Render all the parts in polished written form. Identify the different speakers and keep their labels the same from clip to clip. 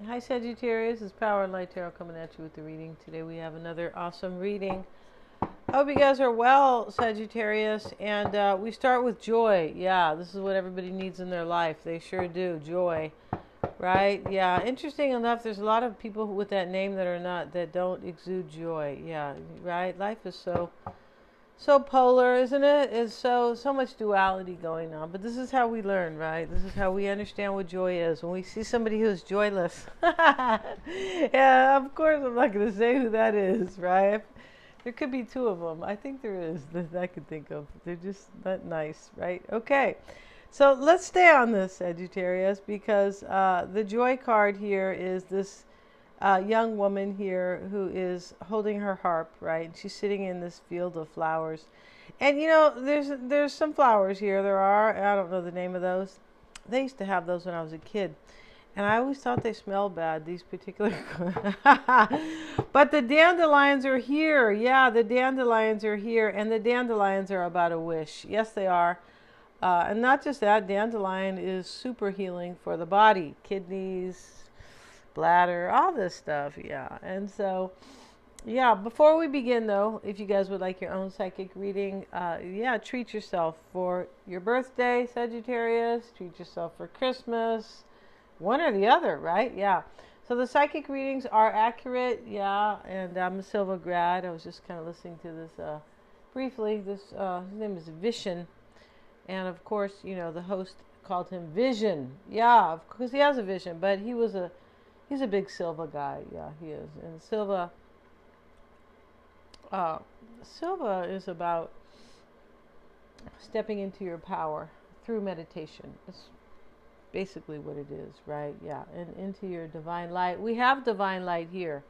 Speaker 1: Hi Sagittarius, it's Power and Light Tarot coming at you with the reading. Today we have another awesome reading. I hope you guys are well, Sagittarius. And we start with joy. Yeah, this is what everybody needs in their life. They sure do. Joy. Right? Yeah. Interesting enough, there's a lot of people with that name that don't exude joy. Yeah. Right? Life is so polar, isn't it? It's so much duality going on. But this is how we learn, right? This is how we understand what joy is. When we see somebody who's joyless, yeah, of course I'm not going to say who that is, right? There could be two of them. I think there is that I could think of. They're just not nice, right? Okay. So let's stay on this, Sagittarius, because the joy card here is this young woman here who is holding her harp, right? And she's sitting in this field of flowers. And there's some flowers here. There are, I don't know the name of those. They used to have those when I was a kid. And I always thought they smelled bad, these particular. But the dandelions are here. Yeah, the dandelions are here. And the dandelions are about a wish. Yes, they are. And not just that, dandelion is super healing for the body, kidneys, bladder, all this stuff. Yeah. And so, yeah, before we begin though, if you guys would like your own psychic reading, yeah, treat yourself for your birthday, Sagittarius, treat yourself for Christmas, one or the other, right? Yeah. So the psychic readings are accurate. Yeah. And I'm a Silva grad. I was just kind of listening to this briefly. His name is Vishen. And of course, the host called him Vision. Yeah, because he has a vision, but he's a big Silva guy. Yeah, he is. And Silva is about stepping into your power through meditation. It's basically what it is, right? Yeah, and into your divine light. We have divine light here.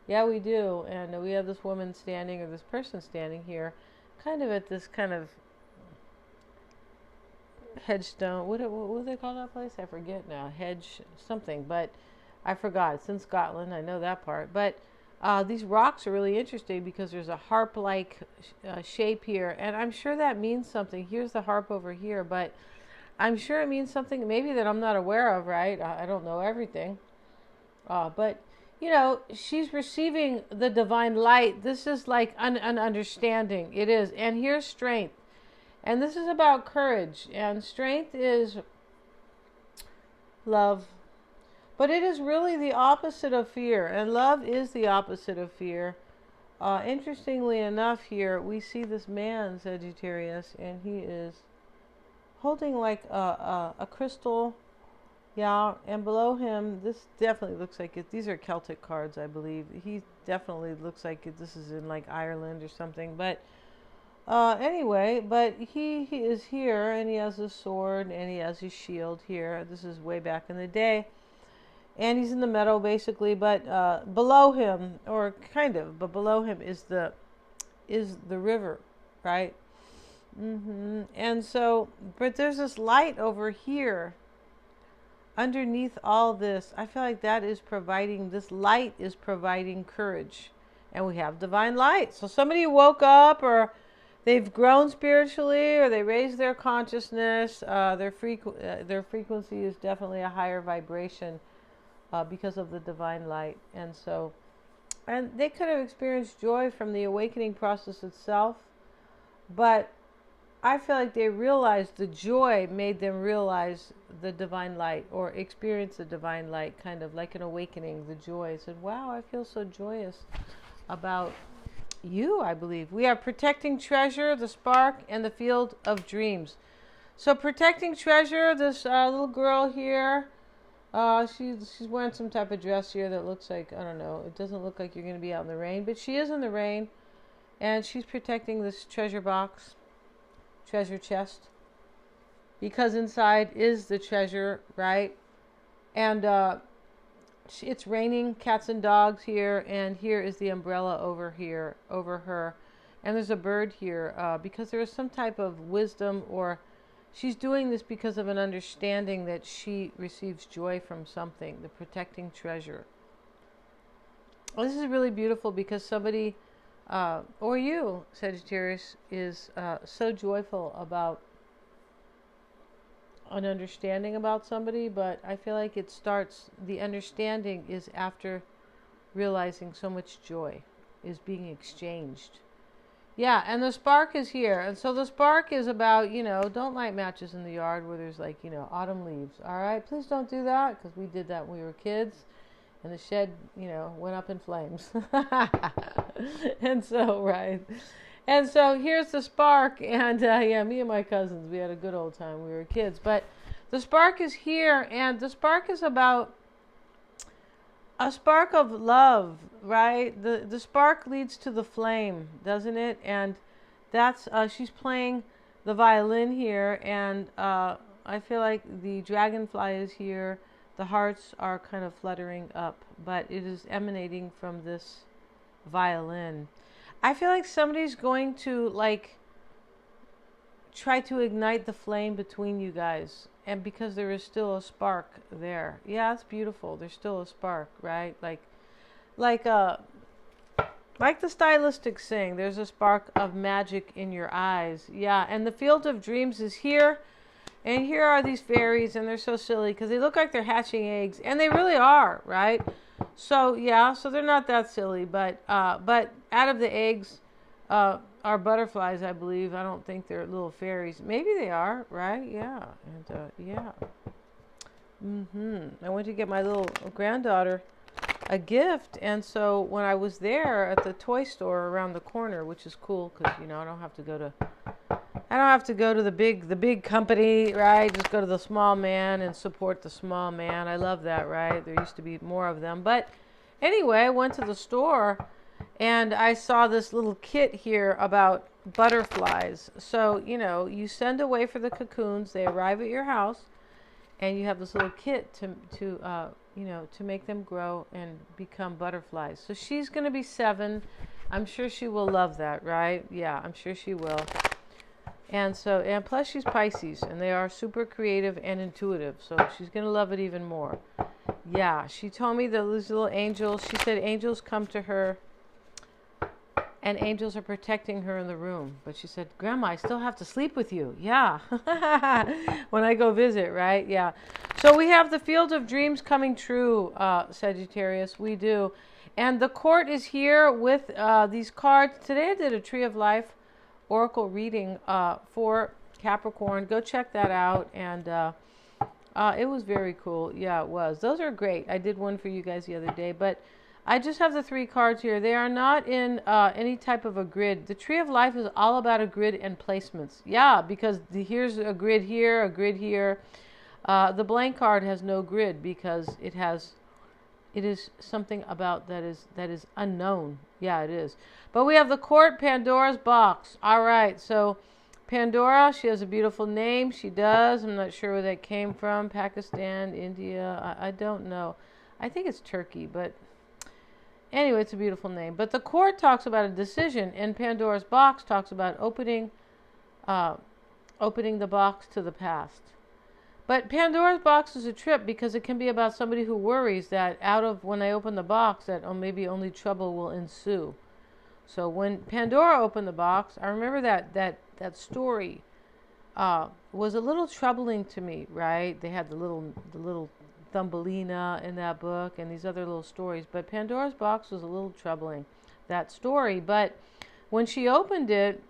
Speaker 1: Yeah, we do. And we have this woman standing, or this person standing here, kind of at this kind of headstone. What do they call that place? I forget now. Hedge something, but I forgot. It's in Scotland. I know that part. But these rocks are really interesting because there's a harp-like shape here, and I'm sure that means something. Here's the harp over here, but I'm sure it means something maybe that I'm not aware of, right? I don't know everything. But she's receiving the divine light. This is like an understanding. It is. And here's strength. And this is about courage. And strength is love. But it is really the opposite of fear. And love is the opposite of fear. Interestingly enough here, we see this man, Sagittarius, and he is holding like a crystal. Yeah, and below him, this definitely looks like it. These are Celtic cards, I believe. He definitely looks like this is in like Ireland or something. But anyway, but he is here, and he has a sword, and he has his shield here. This is way back in the day. And he's in the meadow, basically. But below him, or kind of, but below him is the river, right? And so, but there's this light over here underneath all this. I feel like this light is providing courage. And we have divine light. So somebody woke up, or they've grown spiritually, or they raised their consciousness. Their frequency is definitely a higher vibration because of the divine light. And so, and they could have experienced joy from the awakening process itself, but I feel like they realized the joy made them realize the divine light, or experience the divine light, kind of like an awakening, the joy. I said, wow, I feel so joyous about you, I believe. We have protecting treasure, the spark, and the field of dreams. So protecting treasure, this little girl here, she's wearing some type of dress here that looks like, I don't know, it doesn't look like you're going to be out in the rain, but she is in the rain, and she's protecting this treasure box, treasure chest, because inside is the treasure, right? And it's raining cats and dogs here, and here is the umbrella over her, and there's a bird here because there is some type of wisdom, or she's doing this because of an understanding that she receives joy from something, the protecting treasure. Well, this is really beautiful because somebody, or you, Sagittarius, is so joyful about an understanding about somebody, but I feel like it starts, the understanding is after realizing so much joy is being exchanged. Yeah, and the spark is here. And so the spark is about, don't light matches in the yard where there's like, autumn leaves. All right, please don't do that, because we did that when we were kids. And the shed, went up in flames. And so, right. And so here's the spark. And yeah, me and my cousins, we had a good old time when we were kids. But the spark is here. And the spark is about a spark of love, right? The spark leads to the flame, doesn't it? And that's, she's playing the violin here. And I feel like the dragonfly is here. The hearts are kind of fluttering up, but it is emanating from this violin. I feel like somebody's going to like try to ignite the flame between you guys, and because there is still a spark there. Yeah, it's beautiful. There's still a spark, right? Like the stylistic saying, there's a spark of magic in your eyes. Yeah, and the field of dreams is here. And here are these fairies, and they're so silly because they look like they're hatching eggs, and they really are, right? So yeah, so they're not that silly, but out of the eggs are butterflies, I believe. I don't think they're little fairies. Maybe they are, right? Yeah, and yeah. I went to get my little granddaughter a gift, and so when I was there at the toy store around the corner, which is cool because I don't have to go to the big company, right? Just go to the small man and support the small man. I love that, right? There used to be more of them. But anyway, I went to the store and I saw this little kit here about butterflies. So, you send away for the cocoons, they arrive at your house, and you have this little kit to make them grow and become butterflies. So she's going to be 7. I'm sure she will love that, right? Yeah, I'm sure she will. And plus she's Pisces, and they are super creative and intuitive, so she's going to love it even more. Yeah, she told me that these little angels, she said angels come to her, and angels are protecting her in the room. But she said, Grandma, I still have to sleep with you. Yeah, when I go visit, right? Yeah. So we have the field of dreams coming true, Sagittarius, we do. And the court is here with these cards. Today I did a Tree of Life Oracle reading for Capricorn. Go check that out. And it was very cool. Yeah, it was. Those are great. I did one for you guys the other day. But I just have the 3 cards here. They are not in any type of a grid. The Tree of Life is all about a grid and placements. Yeah, because here's a grid here, a grid here. The blank card has no grid because it is something about that is unknown. Yeah, it is. But we have the court, Pandora's box. All right, so Pandora, she has a beautiful name. She does. I'm not sure where that came from. Pakistan, India. I don't know. I think it's Turkey, but anyway, it's a beautiful name. But the court talks about a decision, and Pandora's box talks about opening the box to the past. But Pandora's box is a trip because it can be about somebody who worries that when they open the box that maybe only trouble will ensue. So when Pandora opened the box, I remember that story was a little troubling to me, right? They had the little Thumbelina in that book and these other little stories. But Pandora's box was a little troubling, that story. But when she opened it,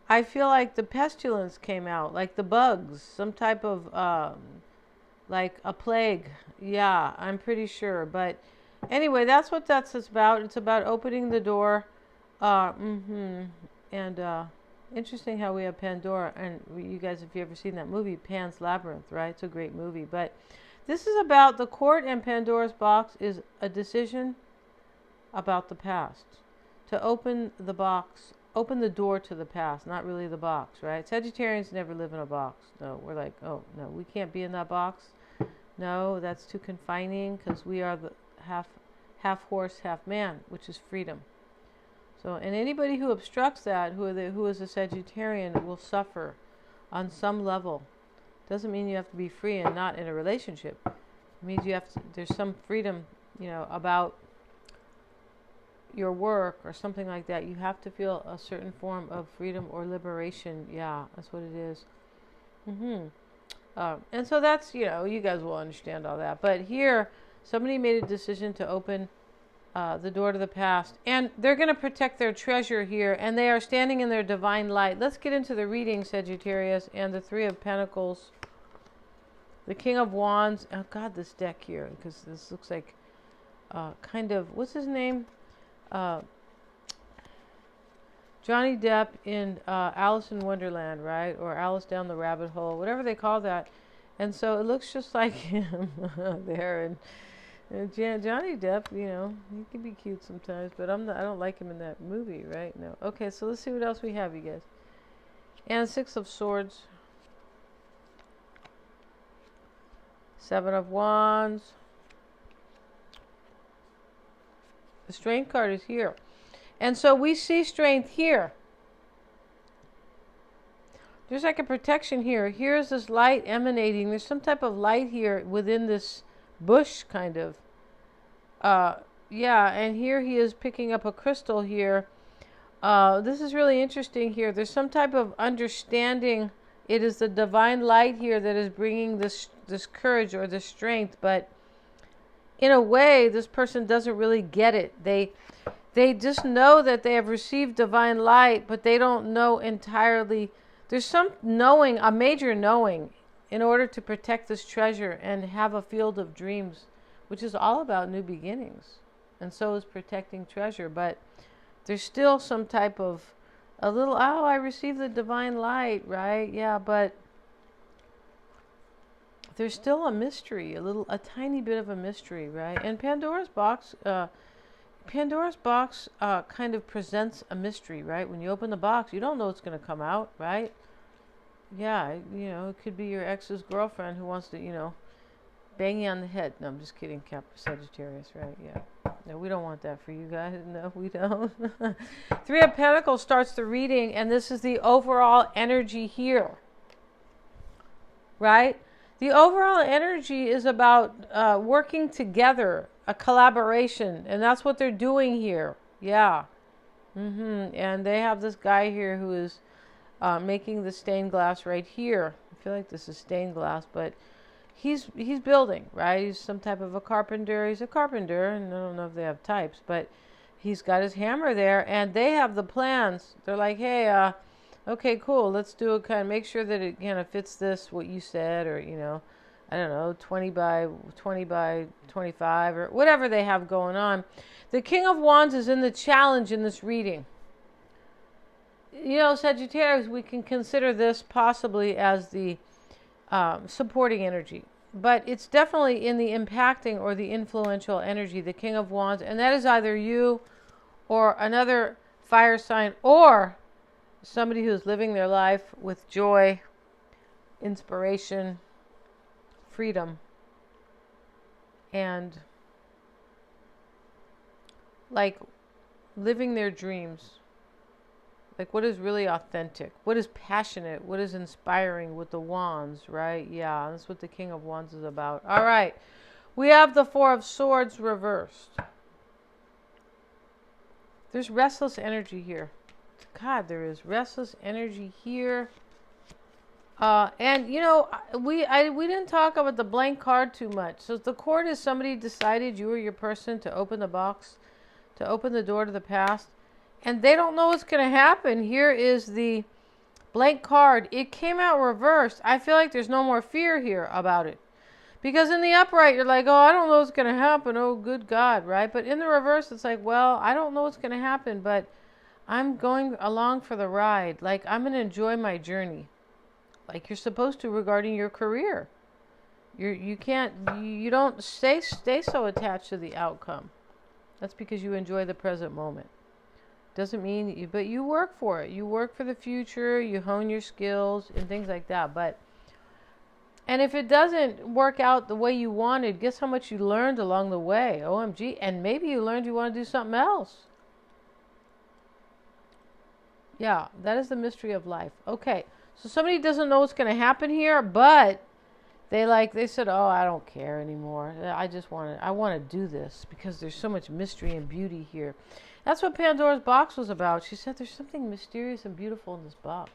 Speaker 1: I feel like the pestilence came out, like the bugs, some type of, like a plague. Yeah, I'm pretty sure. But anyway, that's what that's about. It's about opening the door. And interesting how we have Pandora. And you guys, if you ever seen that movie, Pan's Labyrinth, right? It's a great movie. But this is about the court, and Pandora's box is a decision about the past. To open the box. Open the door to the past, not really the box, right? Sagittarians never live in a box. No, we're like, oh, no, we can't be in that box. No, that's too confining because we are the half horse, half man, which is freedom. So, and anybody who obstructs that, who is a Sagittarian, will suffer on some level. Doesn't mean you have to be free and not in a relationship. It means there's some freedom, about your work or something like that. You have to feel a certain form of freedom or liberation. Yeah, that's what it is. And so that's, you guys will understand all that. But here, somebody made a decision to open the door to the past. And they're going to protect their treasure here. And they are standing in their divine light. Let's get into the reading, Sagittarius, and the Three of Pentacles. The King of Wands. Oh, God, this deck here. Because this looks like kind of, what's his name? Johnny Depp in Alice in Wonderland, right? Or Alice Down the Rabbit Hole, whatever they call that. And so it looks just like him there. And Johnny Depp, he can be cute sometimes, but I don't like him in that movie, right? No. Okay, so let's see what else we have, you guys. And Six of Swords. Seven of Wands. The Strength card is here. And so we see strength here. There's like a protection here. Here's this light emanating. There's some type of light here within this bush, kind of. Yeah, and here he is picking up a crystal here. This is really interesting here. There's some type of understanding. It is the divine light here that is bringing this courage or this strength. But in a way, this person doesn't really get it. They just know that they have received divine light, but they don't know entirely. There's some knowing, a major knowing, in order to protect this treasure and have a field of dreams, which is all about new beginnings. And so is protecting treasure. But there's still some type of, I received the divine light, right? Yeah, but there's still a mystery, a tiny bit of a mystery, right? And Pandora's box kind of presents a mystery, right? When you open the box, you don't know what's going to come out, right? Yeah, it could be your ex's girlfriend who wants to, bang you on the head. No, I'm just kidding, Sagittarius, right? Yeah. No, we don't want that for you guys. No, we don't. Three of Pentacles starts the reading, and this is the overall energy here, right? The overall energy is about working together, a collaboration, and that's what they're doing here. Yeah. And they have this guy here who is making the stained glass right here. I feel like this is stained glass, but he's building, right? He's some type of a carpenter. He's a carpenter, and I don't know if they have types, but he's got his hammer there, and they have the plans. They're like, hey, okay, cool. Let's do it. Kind of make sure that it kind of fits what you said, or I don't know, 20 by 25 or whatever they have going on. The King of Wands is in the challenge in this reading. Sagittarius, we can consider this possibly as the supporting energy, but it's definitely in the impacting or the influential energy, the King of Wands, and that is either you or another fire sign or somebody who's living their life with joy, inspiration, freedom, and like living their dreams. Like what is really authentic, what is passionate, what is inspiring with the wands, right? Yeah, that's what the King of Wands is about. All right, we have the Four of Swords reversed. There's restless energy here. God, there is restless energy here. And we didn't talk about the blank card too much. So the cord is somebody decided you or your person to open the box, to open the door to the past, and they don't know what's going to happen. Here is the blank card. It came out reversed. I feel like there's no more fear here about it. Because in the upright, you're like, oh, I don't know what's going to happen. Oh, good God, right? But in the reverse, it's like, well, I don't know what's going to happen, but I'm going along for the ride. Like, I'm going to enjoy my journey. Like you're supposed to regarding your career. You don't stay so attached to the outcome. That's because you enjoy the present moment. Doesn't mean but you work for it. You work for the future, you hone your skills and things like that. And if it doesn't work out the way you wanted, guess how much you learned along the way? OMG. And maybe you learned you want to do something else. Yeah, that is the mystery of life. Okay. So somebody doesn't know what's going to happen here, but they said, oh, I don't care anymore. I want to do this because there's so much mystery and beauty here. That's what Pandora's box was about. She said there's something mysterious and beautiful in this box.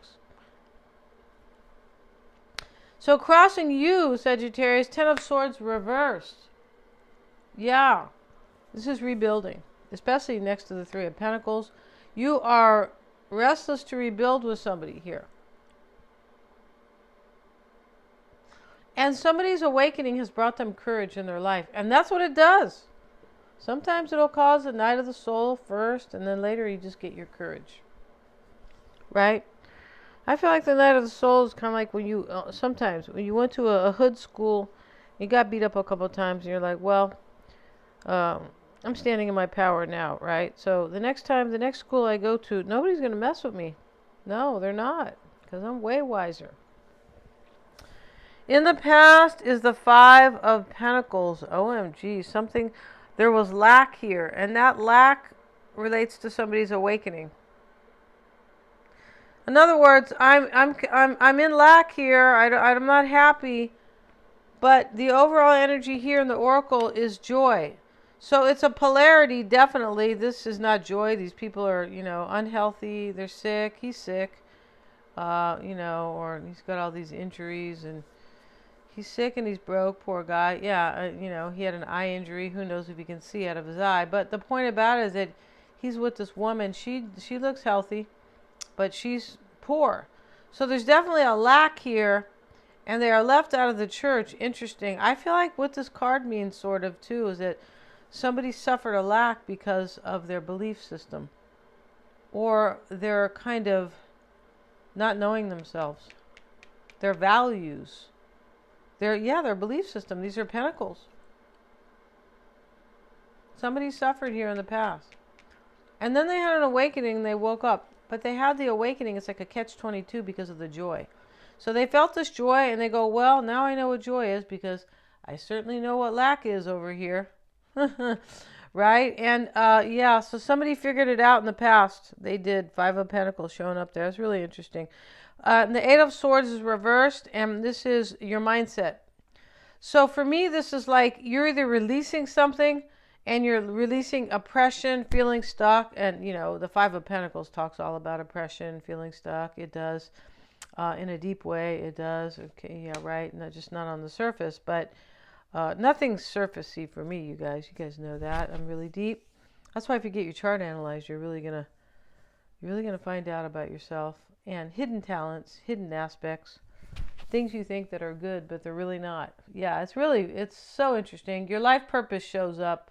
Speaker 1: So crossing you, Sagittarius, Ten of Swords reversed. Yeah, this is rebuilding, especially next to the Three of Pentacles. You are restless to rebuild with somebody here. And somebody's awakening has brought them courage in their life. And that's what it does. Sometimes it'll cause the night of the soul first, and then later you just get your courage. Right? I feel like the night of the soul is kind of like when you, sometimes when you went to a hood school, you got beat up a couple of times, and you're like, well, I'm standing in my power now, right? So the next time, the next school I go to, nobody's going to mess with me. No, they're not, because I'm way wiser. In the past is the Five of Pentacles. OMG, something, there was lack here, and that lack relates to somebody's awakening. In other words, I'm in lack here. I'm not happy, but the overall energy here in the Oracle is joy. So it's a polarity, definitely. This is not joy. These people are, unhealthy. They're sick. He's sick, or he's got all these injuries, and he's sick and he's broke, poor guy. Yeah, he had an eye injury. Who knows if he can see out of his eye. But the point about it is that he's with this woman. She looks healthy, but she's poor. So there's definitely a lack here, and they are left out of the church. Interesting. I feel like what this card means sort of too is that somebody suffered a lack because of their belief system, or their kind of not knowing themselves, their values, their belief system. These are pentacles. Somebody suffered here in the past, and then they had an awakening. They woke up, but they had the awakening. It's like a catch-22 because of the joy. So they felt this joy, and they go, well, now I know what joy is, because I certainly know what lack is over here. Right? And so somebody figured it out in the past. They did. Five of Pentacles showing up there. It's really interesting. The Eight of Swords is reversed, and this is your mindset. So for me, this is like you're either releasing something, and you're releasing oppression, feeling stuck. And the Five of Pentacles talks all about oppression, feeling stuck. It does, in a deep way. It does. Okay, yeah, right. Not on the surface, but nothing's surfacey for me, you guys. You guys know that. I'm really deep. That's why if you get your chart analyzed, you're really gonna find out about yourself and hidden talents, hidden aspects, things you think that are good, but they're really not. Yeah, it's so interesting. Your life purpose shows up.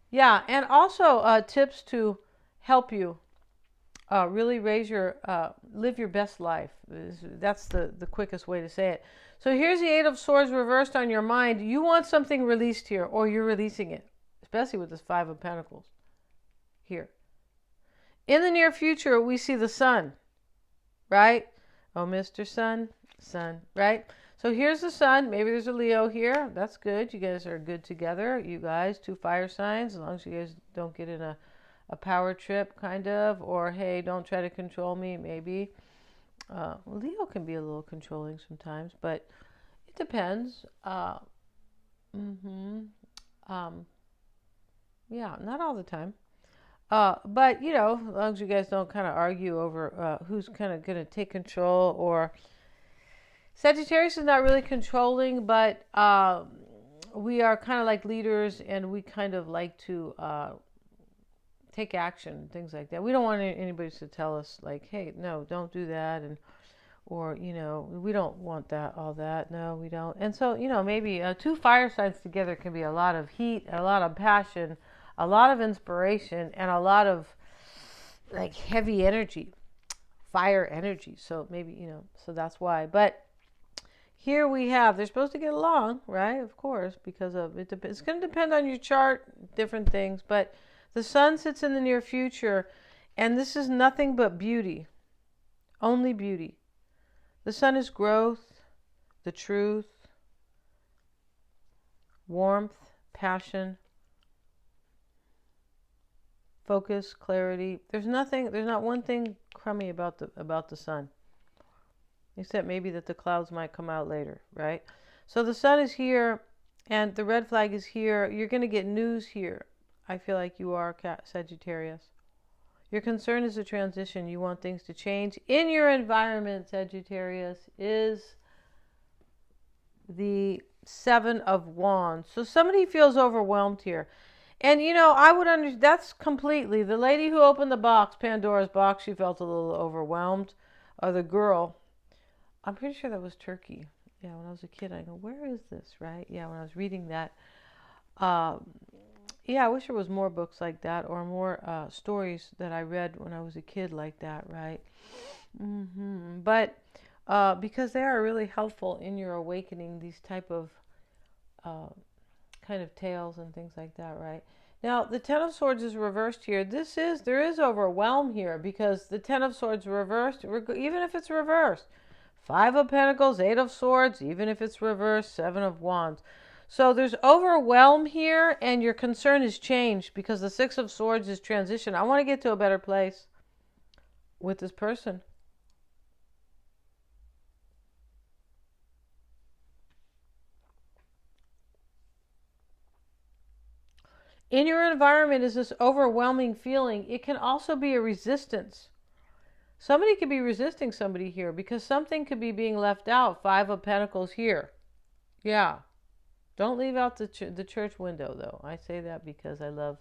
Speaker 1: Yeah, and also tips to help you really live your best life. That's the quickest way to say it. So here's the Eight of Swords reversed on your mind. You want something released here, or you're releasing it, especially with this Five of Pentacles here. In the near future, we see the sun, right? Oh, Mr. Sun, right? So here's the sun. Maybe there's a Leo here. That's good. You guys are good together. You guys, two fire signs, as long as you guys don't get in a power trip, kind of, or hey, don't try to control me, maybe. Leo can be a little controlling sometimes, but it depends. Yeah, not all the time. But as long as you guys don't kind of argue over who's kind of going to take control, or Sagittarius is not really controlling, but we are kind of like leaders, and we kind of like to take action, things like that. We don't want anybody to tell us like, hey, no, don't do that, or we don't want all that. No, we don't. And so maybe two fire signs together can be a lot of heat, a lot of passion, a lot of inspiration, and a lot of like heavy energy, fire energy. So maybe so that's why. But here we have, they're supposed to get along, right? Of course, because of it. It's going to depend on your chart, different things, but the sun sits in the near future, and this is nothing but beauty, only beauty. The sun is growth, the truth, warmth, passion, focus, clarity. There's not one thing crummy about the sun, except maybe that the clouds might come out later, right? So the sun is here, and the red flag is here. You're going to get news here. I feel like you are Sagittarius. Your concern is a transition. You want things to change in your environment, Sagittarius, is the Seven of Wands. So somebody feels overwhelmed here. And you know, I would understand, that's completely, the lady who opened the box, Pandora's box, she felt a little overwhelmed. Or the girl, I'm pretty sure that was Turkey. Yeah, when I was a kid, I go, where is this, right? Yeah, when I was reading that. Yeah, I wish there was more books like that, or more stories that I read when I was a kid like that, right? But because they are really helpful in your awakening, these type of uh, kind of tales and things like that, right? Now, the Ten of Swords is reversed here. There is overwhelm here, because the Ten of Swords reversed, even if it's reversed. Five of Pentacles, Eight of Swords, even if it's reversed, Seven of Wands. So there's overwhelm here, and your concern is changed, because the Six of Swords is transition. I want to get to a better place with this person. In your environment is this overwhelming feeling. It can also be a resistance. Somebody could be resisting somebody here, because something could be being left out. Five of Pentacles here. Yeah. Don't leave out the church window, though. I say that because I love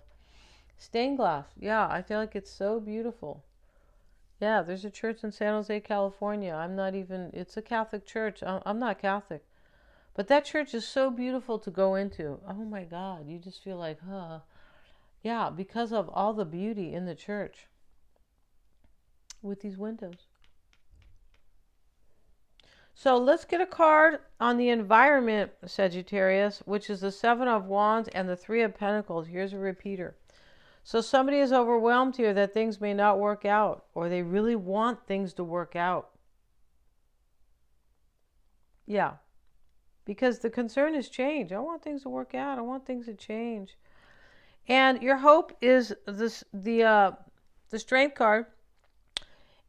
Speaker 1: stained glass. Yeah, I feel like it's so beautiful. Yeah, there's a church in San Jose, California. It's a Catholic church. I'm not Catholic. But that church is so beautiful to go into. Oh my God, you just feel like, huh. Yeah, because of all the beauty in the church with these windows. So let's get a card on the environment, Sagittarius, which is the Seven of Wands and the Three of Pentacles. Here's a repeater. So somebody is overwhelmed here that things may not work out, or they really want things to work out. Yeah, because the concern is change. I want things to work out. I want things to change. And your hope is the Strength card.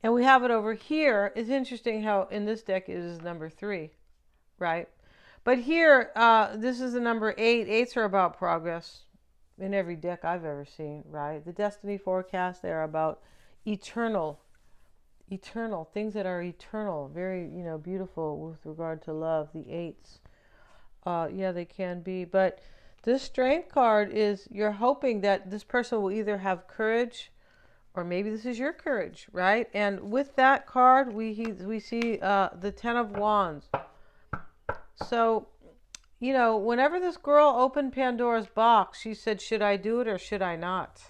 Speaker 1: And we have it over here. It's interesting how in this deck it is number 3, right? But here, this is the number 8. 8s are about progress in every deck I've ever seen, right? The Destiny forecast, they're about eternal things that are eternal, very, beautiful with regard to love. The 8s, yeah, they can be. But this Strength card is, you're hoping that this person will either have courage, or maybe this is your courage, right? And with that card, we see the Ten of Wands. So, whenever this girl opened Pandora's box, she said, should I do it or should I not?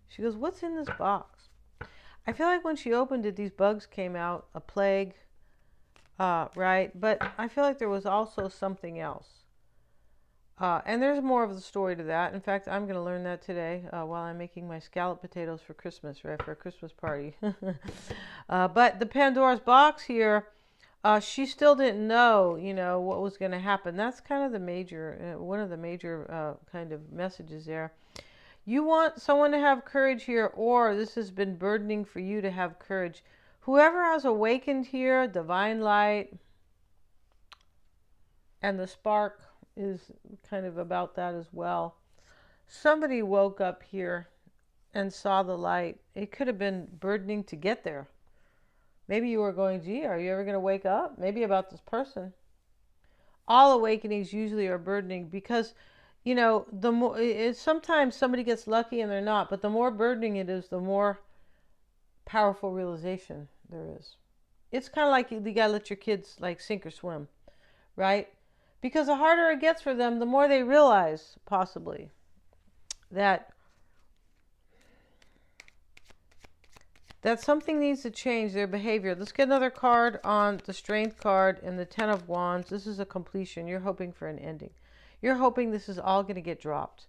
Speaker 1: She goes, what's in this box? I feel like when she opened it, these bugs came out, a plague, right? But I feel like there was also something else. And there's more of the story to that. In fact, I'm going to learn that today while I'm making my scalloped potatoes for Christmas, right, for a Christmas party. But the Pandora's box here, she still didn't know, what was going to happen. That's kind of the major, one of the major kind of messages there. You want someone to have courage here, or this has been burdening for you to have courage. Whoever has awakened here, divine light, and the spark is kind of about that as well. Somebody woke up here and saw the light. It could have been burdening to get there. Maybe you were going, gee, are you ever going to wake up? Maybe about this person. All awakenings usually are burdening because, the more, sometimes somebody gets lucky and they're not, but the more burdening it is, the more powerful realization there is. It's kind of like you got to let your kids like sink or swim, right? Because the harder it gets for them, the more they realize, possibly, that something needs to change their behavior. Let's get another card on the Strength card and the Ten of Wands. This is a completion. You're hoping for an ending. You're hoping this is all going to get dropped.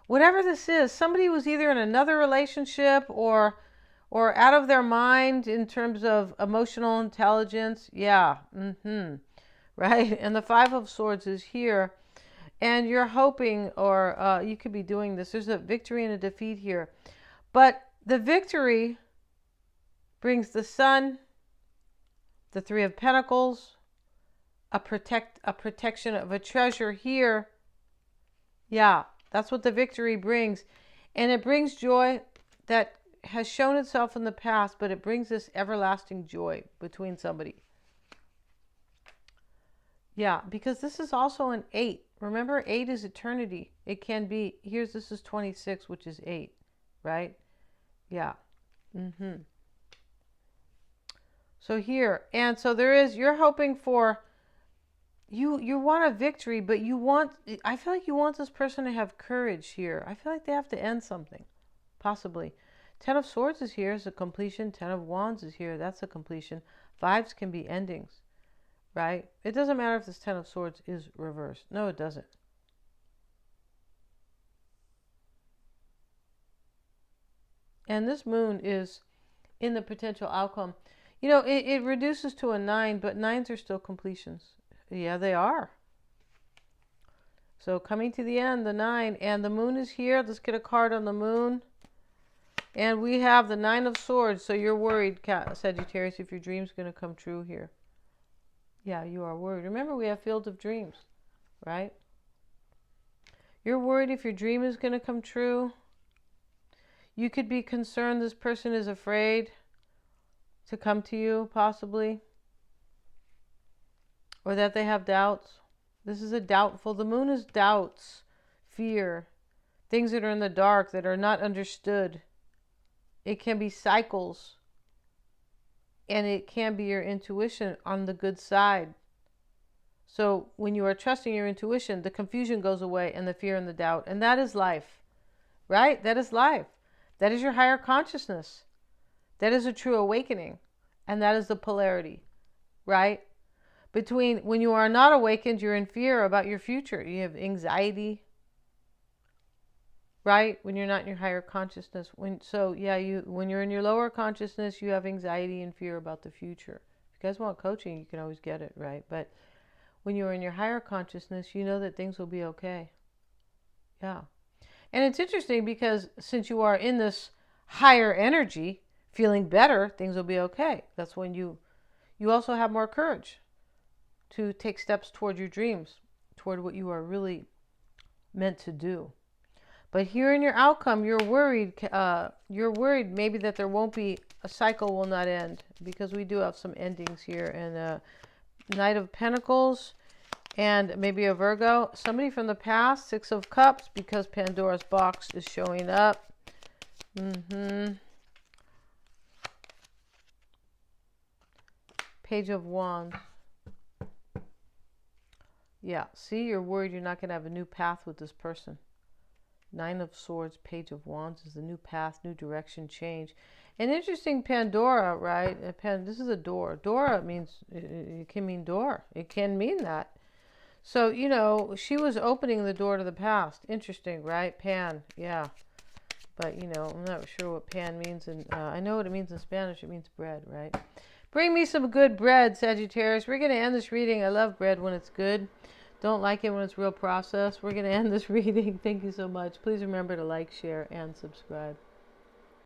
Speaker 1: Whatever this is, somebody was either in another relationship or out of their mind in terms of emotional intelligence. Yeah. Right? And the Five of Swords is here. And you're hoping, or you could be doing this. There's a victory and a defeat here. But the victory brings the Sun, the Three of Pentacles, a protection of a treasure here. Yeah, that's what the victory brings. And it brings joy that has shown itself in the past, but it brings this everlasting joy between somebody. Yeah, because this is also an 8. Remember, 8 is eternity. It can be, this is 26, which is 8, right? Yeah. So here, and so you're hoping for, you want a victory, but I feel like you want this person to have courage here. I feel like they have to end something, possibly. 10 of Swords is here, is a completion. 10 of Wands is here, that's a completion. 5s can be endings, right? It doesn't matter if this 10 of Swords is reversed. No, it doesn't. And this moon is in the potential outcome. It reduces to a 9, but 9s are still completions. Yeah, they are. So coming to the end, the 9, and the moon is here. Let's get a card on the moon. And we have the 9 of Swords. So you're worried, Sagittarius, if your dream's going to come true here. Yeah, you are worried. Remember, we have Field of Dreams, right? You're worried if your dream is going to come true. You could be concerned this person is afraid to come to you, possibly. Or that they have doubts. This is a doubtful. The moon is doubts, fear, things that are in the dark, that are not understood. It can be cycles. And it can be your intuition on the good side. So when you are trusting your intuition, the confusion goes away and the fear and the doubt. And that is life, right? That is life. That is your higher consciousness. That is a true awakening. And that is the polarity, right? Between when you are not awakened, you're in fear about your future. You have anxiety, right? When you're not in your higher consciousness. When you're in your lower consciousness, you have anxiety and fear about the future. If you guys want coaching, you can always get it, right? But when you're in your higher consciousness, you know that things will be okay. Yeah. And it's interesting because since you are in this higher energy, feeling better, things will be okay. That's when you also have more courage to take steps toward your dreams, toward what you are really meant to do. But here in your outcome, you're worried. You're worried maybe that there won't be, a cycle will not end, because we do have some endings here. And Knight of Pentacles, and maybe a Virgo. Somebody from the past, 6 of Cups, because Pandora's box is showing up. Page of Wands. Yeah, see, you're worried you're not going to have a new path with this person. 9 of Swords, Page of Wands is the new path, new direction, change. An interesting Pandora, right? This is a door. Dora means, it can mean door. It can mean that. So, she was opening the door to the past. Interesting, right? Pan, yeah. But, I'm not sure what pan means. And I know what it means in Spanish. It means bread, right? Bring me some good bread, Sagittarius. We're going to end this reading. I love bread when it's good. Don't like it when it's real processed. We're going to end this reading. Thank you so much. Please remember to like, share, and subscribe.